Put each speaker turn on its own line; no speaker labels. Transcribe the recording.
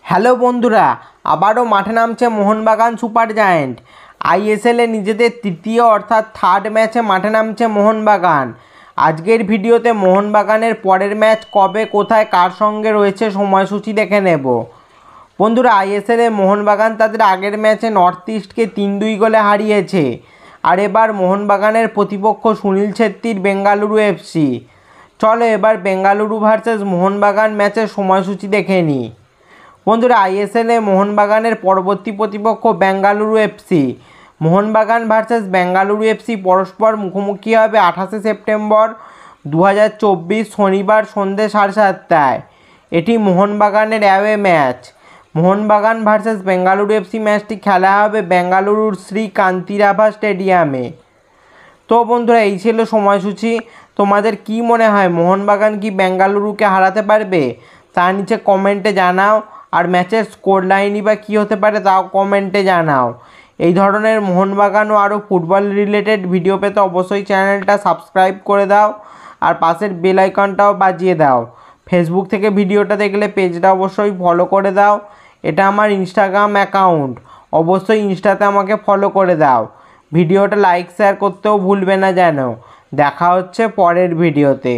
Hello বন্ধুরা, আবারও মাঠে নামছে মোহনবাগান সুপার জায়েন্ট। আইএসএলে নিজেদের তৃতীয় অর্থাৎ থার্ড ম্যাচে মাঠে নামছে মোহনবাগান। আজকের ভিডিওতে মোহনবাগানের পরের ম্যাচ কবে, কোথায়, কার সঙ্গে রয়েছে সময়সূচি দেখে নেব। বন্ধুরা, আইএসএলে মোহনবাগান তাদের আগের ম্যাচে নর্থ ইস্টকে 3-2 গোলে হারিয়েছে। আর এবার মোহনবাগানের প্রতিপক্ষ সুনীল ছেত্রীর বেঙ্গালুরু এফসি। চলো এবার বেঙ্গালুরু ভার্সেস মোহনবাগান ম্যাচের সময়সূচি দেখে নিই। বন্ধুরা, আইএসএলে মোহনবাগানের পরবর্তী প্রতিপক্ষ Bengaluru FC. Mohun Bagan versus Bengaluru FC পরস্পর মুখোমুখি হবে 28 সেপ্টেম্বর 2024 শনিবার সন্ধ্যে 7:30টায়। এটি মোহনবাগানের away match. Mohun Bagan versus Bengaluru FC ম্যাচটি খেলা হবে বেঙ্গালুরুর শ্রী কান্তিরাভা স্টেডিয়ামে। তো বন্ধুরা, এই ছিল সময়সূচি। তোমাদের কি মনে হয়, মোহনবাগান কি বেঙ্গালুরুকে হারাতে পারবে? তার নিচে কমেন্টে জানাও। আর ম্যাচের স্কোর লাইনই বা কী হতে পারে তাও কমেন্টে জানাও। এই ধরনের মোহনবাগান ও আরও ফুটবল রিলেটেড ভিডিও পেতে অবশ্যই চ্যানেলটা সাবস্ক্রাইব করে দাও আর পাশের বেল আইকনটাও বাজিয়ে দাও। ফেসবুক থেকে ভিডিওটা দেখলে পেজটা অবশ্যই ফলো করে দাও। এটা আমার ইনস্টাগ্রাম অ্যাকাউন্ট, অবশ্যই ইনস্টাতে আমাকে ফলো করে দাও। ভিডিওটা লাইক শেয়ার করতেও ভুলবে না যেন। দেখা হচ্ছে পরের ভিডিওতে।